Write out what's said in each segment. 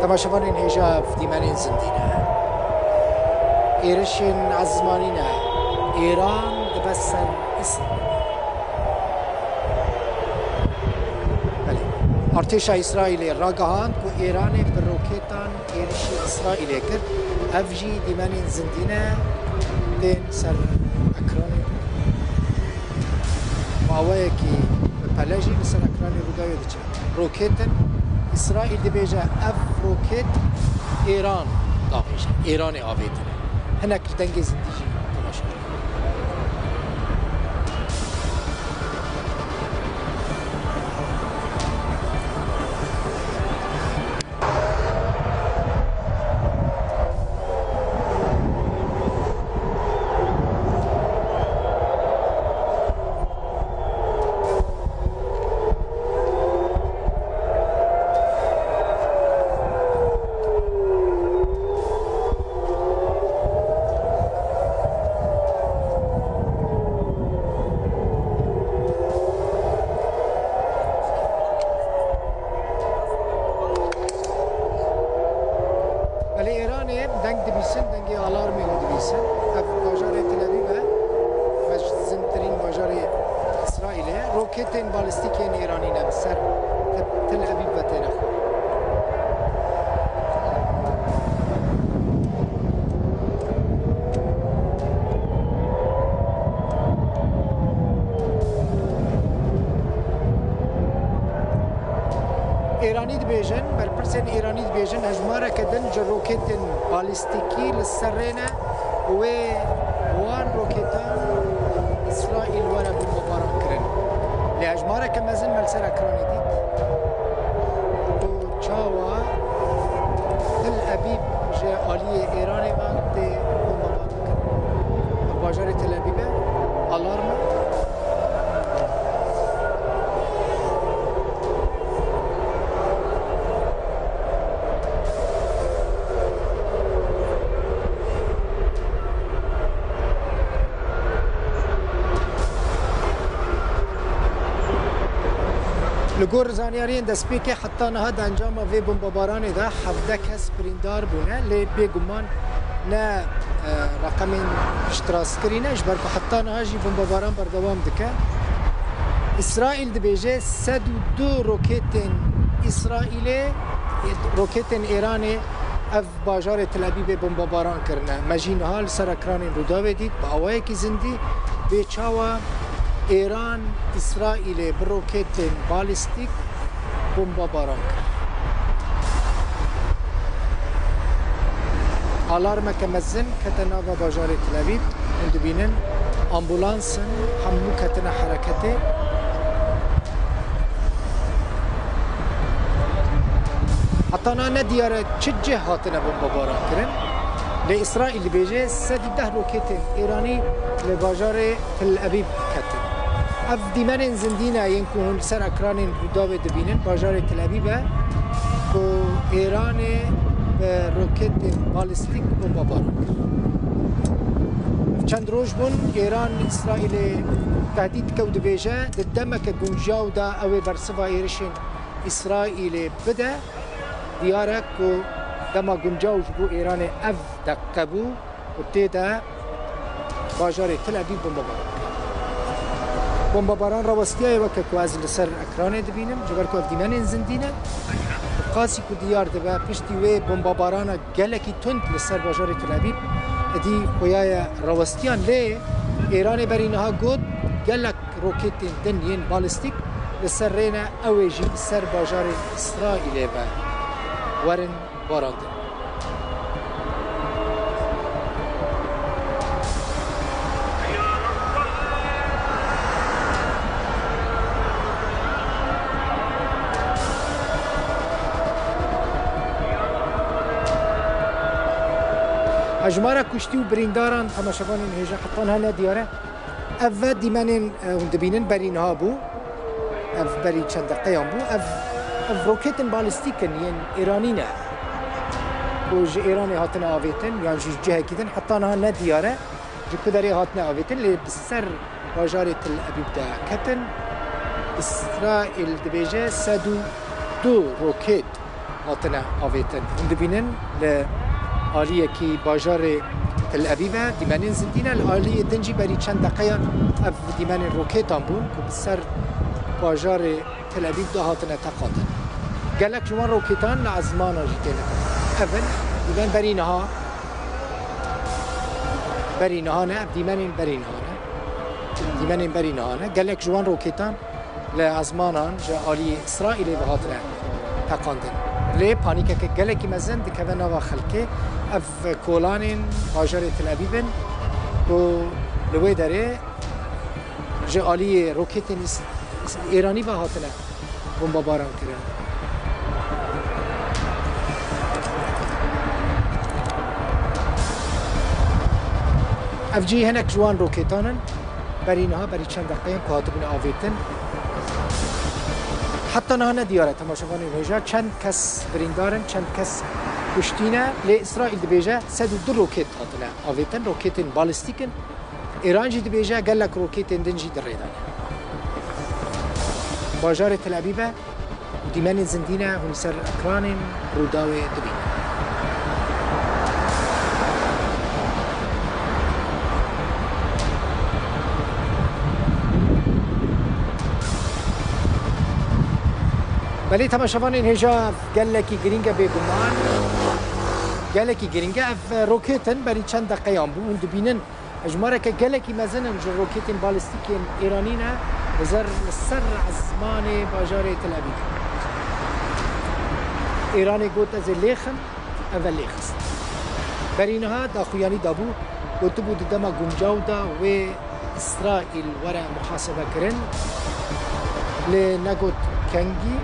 تماشاوانین هجا في دیمانین زندینه ایرشین عزمانینه ایران دبسن اسرائیل. بله ارتش اسرائیل راگهاند که ایران بر روکتان ایرشی اسرائیل کرد افجی دیمانین زندینه دین سر اکرانی معویه که پلاجی سر اکرانی رودای دچه روکتن اسرائیل دبیجه اف روکت ایران داخیشه ایران آویدنه هنک دنگ زندگی تماشا. روکتین بالستیکین ایرانی نه سر تل ابیب و تنخ. ایرانی دبیجن برپرسن ایرانی دبیجن هجماره کدن جر روکتین بالستیکی لسرینه و وان روکتان اسرائیل ورا بمباران کرن. لهجماره که مزن ملسر اکرانی دید و چاوا تل ابیب جه آلی ایران من ده بمباران کرن باجار تل ابیبه آلارم لگور زانیارین دستپیک حتی نهاد انجام وی بمباران ده 17 کس بریندار بونه لی بیگمان نه رقم اشتراس کرینه اجبر که حتی نهاجی بمباران بردوام دکه. اسرائیل دبیجه 102 روکتین اسرائیلی روکتین ایرانی اف باجار تل ابیب بمباران کرنه مجین حال سر اکران روداوی دید با آوائه کی زندی به چاوا ایران اسرائیل بروکتین بالستیک بمباران کرد. آلارم که مزن کتنا و باجار تل ابیب اندبینن امبولانس همو کتنا حرکته حتی نه دیاره چه جهاتنا بمباران کرن. لإسرائیل بیجه 110 روکتین ایرانی لباجار تل ابیب کتن. اف دیمن زندینه ینکون سر اکران روداوی دبینن باجار تل ابیبه که ایران به روکت بالستیک بمباران کرد. چند روز بون ایران اسرائیل تهدید کود بیجه دمک گنجاو دا اوی برسوا ایرشین اسرائیل بده دیاره که دما گنجاو بو ایران اف دقبو و تیدا باجار تل ابیب بمباران راوستیای وقت که از لسر اکران دبینم جبر که دیمن زندینه قاسی که دیار دبا پشتی و بمباران گلکی تند لسر باجار تل ابیب دی خویای راوستیان لی ایران برینها گود گلک روکتین دنین بالستیک لسر رینه اویجی سر باجار اسرائیل و ورن باراندن. اجمارا کشتی و برینداران تماشاوانین هجا حتان هنه دیاره اول دیمنین دبینن برینها بو اف بری چند دقیقه بو اف روکتن بالستیکن ین ایرانینه و جه ایرانی هاتنا آویتن یعنی جه کدن حتان هنه دیاره جه کداری هاتنا آویتن لی بسر باجار تل ابیب دا کتن اسرائیل دبیجه 102 روکت هاتنا آویتن دبینن لآلیه کی باجار تل أبيبة دیمانین زندینه الآلیه دنجی بری چند دقیقه اف دیمانین روکیتان بون که بسر باجار تل أبيب ده هاتنا تقاطن قالك جوان روكيتان لعزمانا جيتنا أفن ديمان برينها نا ديمان برينها قالك جوان روكيتان لعزمانا جا آلي إسرائيل بهاتنا تقاندن ليه بانيكا قالك مزن دكذا نوا خلقه اف كولانين باجار تل أبيبن و لوي داره جا آلي روكيتين إيراني بهاتنا بمباران كرن افجی هنک جوان روکیتانن برینها بری چند دقیقه کاتبون آویتن حتی نه ندیاره تماشاگان اینجا چند کس بریندارن چند کس کشتینه لی اسرائیل دبیجه 102 روکیت هاتنه آویتن روکیتن بالستیکن ایران جی دبیجه گلک روکیتن دنجی دریدانه باجار تل أبيبة وديمان زندینه هون سر اکران روداوی دبینه بلی تماشاوان این هجا گلکی گرینگه بگمان گلکی گرینگه اف روکیتن بری چند دقیقه هم بود دبینن اجماره که گلکی مزنن جو روکیتن بالستیکین ایرانینه وزر سر عزمان باجار تل أبيب ایرانی گوت از لیخم اول لیخست برینها داخویانی دابو گوت بود دما گمجاو دا و اسرائیل ورا محاسبه کرن لنگوت کنگی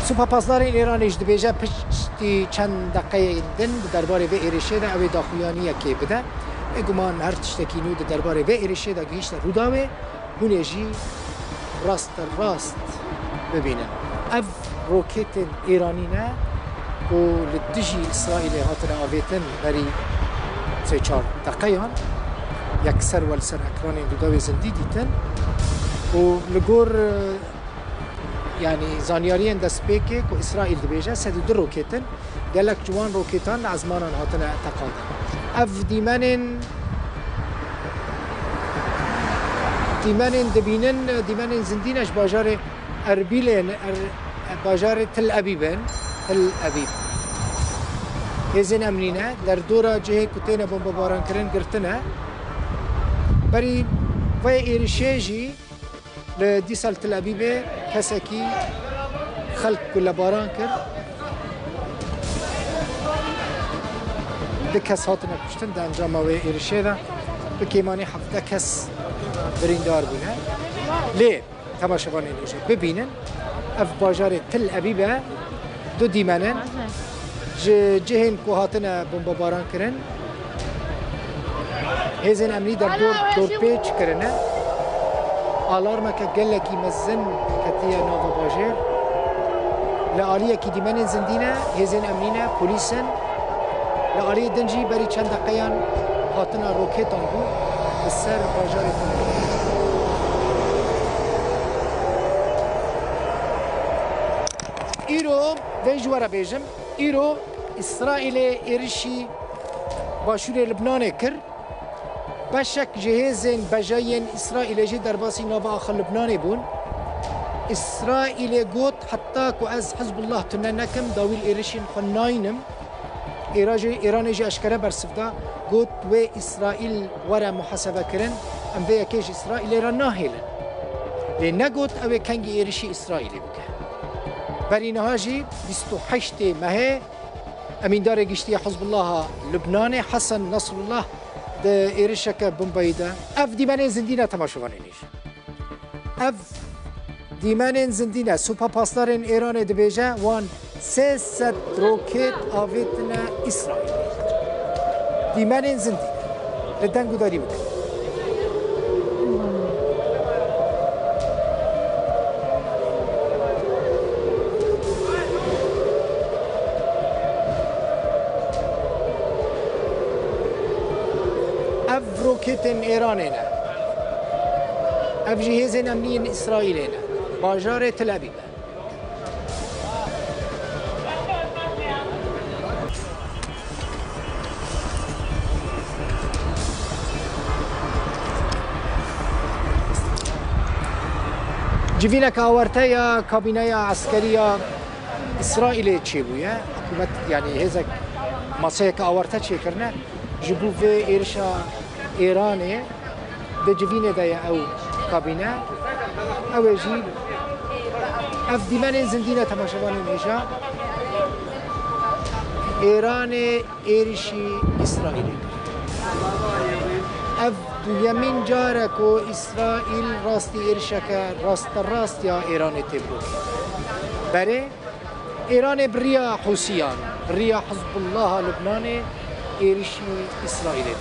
سوپا پاسدارین ایرانیش دبیجه پشتی چند دقیقه دن درباره به ایرشه ده اوی داخویانیه که بده اگمان هر تشتکی نو درباره به ایرشه ده گیشت روداوه هونه جی راست ببینن اف روکیت ایرانی نه و لدجی اسرائیل هاتنا آویتن بری 3-4 دقیقه یکسر والسر اکران روداوه زندی دیتن و لگور يعني زانياريين دست بيكي كو إسرائيل دبيجة 102 روكيتن قالك جوان روكيتان عزمانا هاتنا تقاضى اف ديمانين ديمانين زندينش باجار أربيلين باجار تل أبيب هزين أمنينا در دورا جهه كتينا بمباران كرن قرتنا بري وي إيرشيجي لدي سال تل أبيب كسكي خلق كل باران كر دكس هاتنا كشتن ده انجام وي إيرشيدا بكيماني حفظه كس بريندار بونه ليه تماشاوان اینجا ببینن اف باجار تل أبيب دو دیمانن جهن کو هاتنا بمباران کرن هزن امنی در دور پیچ کرنه آلارما که گلکی مزن کتیه ناو باجر لآلیه کی دیمن زندینه هزن امنینه پولیسن لآلیه دنجی بری چند دقیقان هاتنا روکیتان بود بسر باجار تل ایرو ویجوارا بیجم ایرو اسرائیل ایرشی باشور لبنان کر بشک جهازن بجاین اسرائیل جی در باسی ناو آخر لبنان بون اسرائیل گوت حتی که از حزب الله تننکم داویل ایرشین خناینم ایران جی اشکره برسفدا گوت و اسرائیل ورا محاسبه کرن ام وی کیش اسرائیل را ناهیلن لی نگوت او کنگی ایرشی اسرائیلی بکه برای نهاجی 28 ماه امین دار گشتی حزب الله لبنان حسن نصر الله ده ایرشک بمبایده اف دیمان زندینه تماشاوانه نیش اف دیمان زندینه سوپا پاسدارین ایران دبیجه وان 300 روکت آویتنا اسرائیل دیمان زندینه لدنگو داری بکن روكيتن إيرانينا أفجهزن أمنيين إسرائيلينا باجار تل أبيب جوینا که آورته یا کابینه عسکری اسرائیل چی بویه حکومت یعنی هزک ماسه که آورته چی کرنه جبو و ایرشا ایرانی به جوینه دای او کابینه او جی اف دیمن زندینه تماشاوان میشه ایران ایرشی اسرائیلی اف دویمین جاره که اسرائیل راستی ایرشکه راست یا ایران تبرو بره ایران بریا حوسیان بریا حزب الله لبنان ایرشی اسرائیلی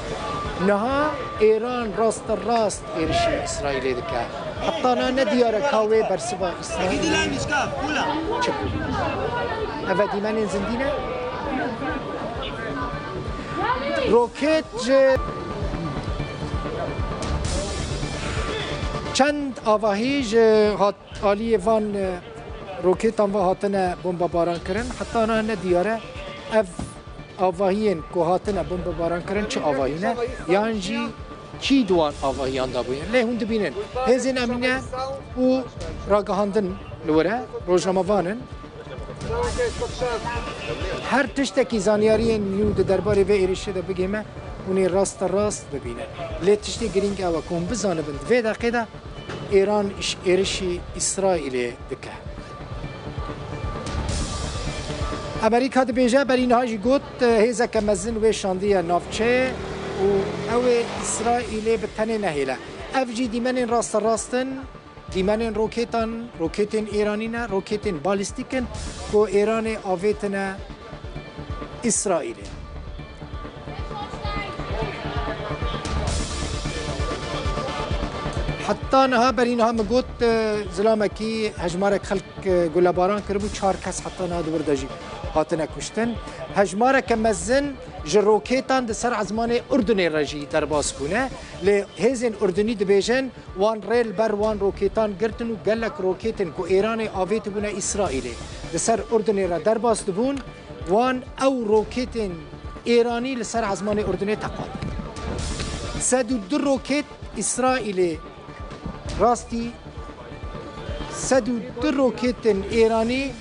نها ایران راست ایرشی اسرائیلی دکه حتی نه ندیاره کاوه برسوا اسرائیلی چه بود اف دیمن زندینه روکت چند آواهی آلی وان روکت هم هاتنه بمباران کرن حتی نه ندیاره اف آواهین که هاتنه بمباران کرن چه آواهی نه یعنی جی چی دوان آواهیان دا بوین لی هون دبینن هزین امینه و راگهاندن لوره روزنامه‌وانن هر تشتکی زانیاری نیو درباره و ایرشه ده بگیمه اونی راست ببینه لی تشتی گرینگ او کن بزانه بند و دقیقه ایران ایرشی اسرائیل دکه امریکا ده بیجه بر این هاجی گوت هیزه که مزن و شاندیه نافچه و او اسرائیل بتنه نهیله اف جی دیمن راستن دیمن روکتن ایرانی نه روکتن بالیستیکن که ایران آویتن اسرائیل حتی نها بر اینها مگوت زلامکی هجمارک خلق گلاباران کربو 4 کس حتی نها دور داجی هاتنه کشتن هجمارک مزن جروکیتان ده سر عزمان اردنی رجی در باز کنه لی هزین اردنی ده بیجن وان ریل بر وان روکیتان گرتن و گلک روکیتن که ایران آویت بونه اسرائیلی ده سر اردنی را در باز دبون وان او روکیتن ایرانی لسر عزمان اردنی تقال 102 روکیت اسرائیلی راستی 102 روکیتن ایرانی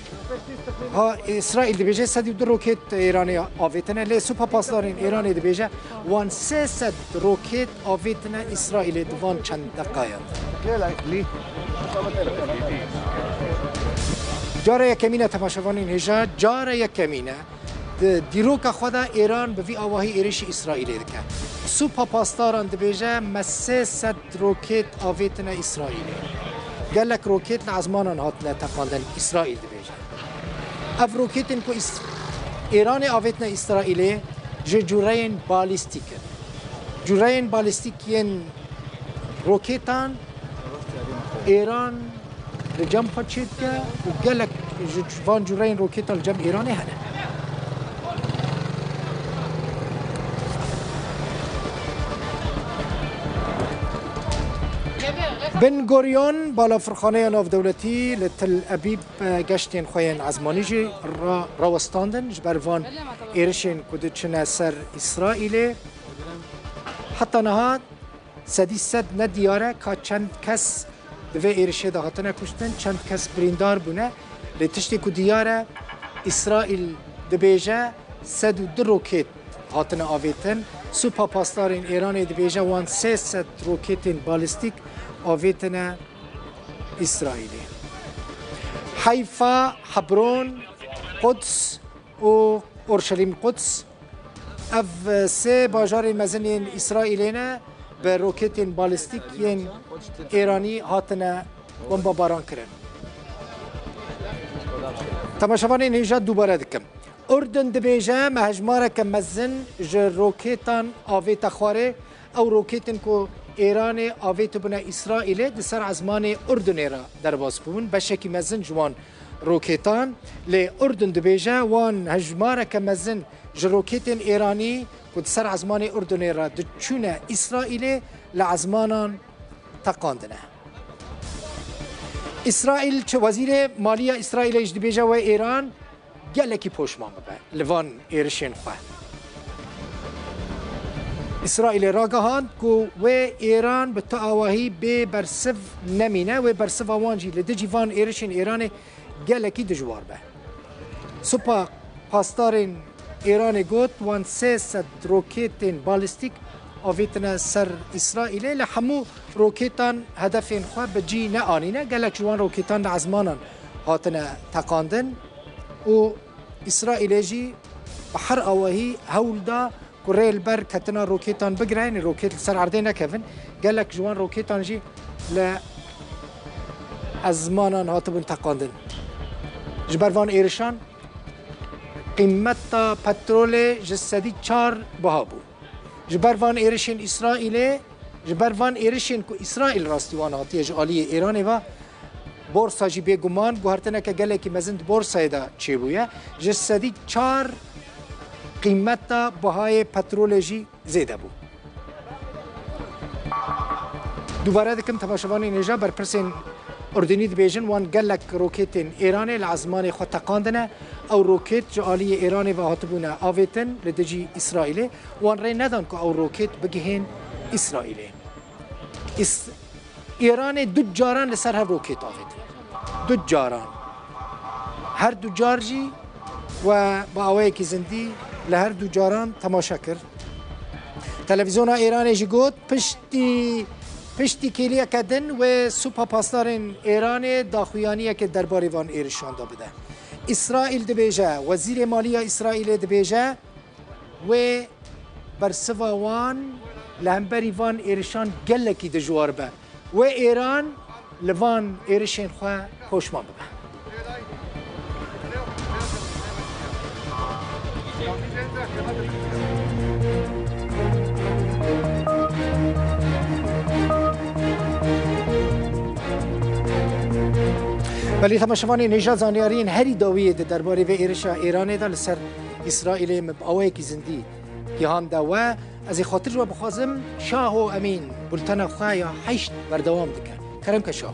ها اسرائیل دبیجه 102 روکیت ایرانی آویتنه لی سوپا پاسدارین ایرانی دبیجه وان 300 روکیت آویتنه اسرائیل دوان چند دقایق جاره یکمینه تماشاوانین هجا جاره یکمینه دیروکا خدا ایران به وی آواهی ایرشی اسرائیلی دکه سوپا پاسداران دبیجه ما 300 روکیت آویتنه اسرائیلی گلک روکیت لعزمانان هاتنه تقاندن اسرائیل دبیجه اف روکیتن که ایران آویتنه اسرائیلی جورین بالیستیکن جورین بالیستیکین روکیتان ایران لجم خدشید که و گلک وان جورین روکیتان لجم ایرانی هنه بن گوریون بالا فرخانه ناف دولتی لتل ابیب گشتین خوین عزمانی جی راوستاندن جبروان ایرشین کدوچنه سر اسرائیل حتی نهاد سد ندیاره که چند کس دوی ایرشه ده هاتنه کشتن چند کس بریندار بونه لتشتی که دیاره اسرائیل دبیجه 102 روکیت هاتنه آویتن سوپا پاسدارین ایرانی دبیجه وان 300 روکیتین بالیستیک آویتنه اسرائیلی حیفا حبرون قدس و اورشلیم قدس اف سه باجار مزنین اسرائیلینه به روکیتین بالیستیکین ایرانی هاتنه بمباران کرن تماشاوانین هیجا دوباره دکم اردن دبیجه مهجماره که مزن جر روکیتان آویت خواره او روکیتن که ایران آویت بنا اسرائیل ده سر عزمان اردن را در باز بون بشکی مزن جوان روکیتان لی اردن دبیجه وان هجماره که مزن جر روکیتن ایرانی که سر عزمان اردن را ده چونه اسرائیل لعزمانان تقاندنه اسرائیل چه وزیر مالیه اسرائیل اجدبیجه و ایران گلکی پوشمان ببه لوان ایرشین خواه اسرائیل راگهاند کو و ایران به تاواهی به برسف نمینه و برسف وانجی لدجی وان ایرشین ایران گلکی دجوار به سپا پاسدارین ایران گوت وان 300 روکیتین بالستیک آویتنا سر اسرائیل لحمو روکیتان هدفین خواه بجی نه آنینه گلک جوان روکیتان عزمانان هاتنا تقاندن و اسرائیل جی بحر آواهی هول دا كوريل بر كتنا روكيتان بقرين روكيت سر عردينا كيفن قال لك جوان روكيتان جي ل ازمانا هاتبون تقاندن جبروان ايرشان قيمتا بترول جسدي 4 بهابو جبروان ايرشين اسرائيل جبروان ايرشين كو اسرائيل راستيوان هاتي جالي ايران و بورصه جي بيغمان گوهرتنا که قال لك مزند بورصه دا چي بويا جسدي 4 قیمت بهای پترولجی زیاده بود. دوباره دکم تماشاوانی نجا بر پرسین اردنی بیجن وان گلک روکیتین ایرانی لعزمان خود تقاندنه او روکیت جالی ایرانی و هاتبونه آویتن لدجی اسرائیلی وان ری ندان که او روکیت بگهین اسرائیلی. ایران دو جاران لسر هر روکیت آویتن. دو جاران. هر دو جارجی و با آوایی که زندی لهر دو جاران تماشا کرد تلویزیون ایران جی گوت پشتی کلیه کدن و سوپا پاسدارین ایران داخویانیه که درباره وان ایرشان دا بده اسرائیل دبیجه وزیر مالی اسرائیل دبیجه و برسوا وان لهمبری وان ایرشان گلکی دجوار به و ایران لوان ایرشین خواه خوشمان بده ولی تماشاوانی نجات زانیارین هری داویه درباره و ایرشا ایران دا لسر اسرائیل مباوی کی زندی که هم دا و از خاطر رو بخوازم شاه و امین بلتن خواه یا 8 بردوام دکن کرم که شاه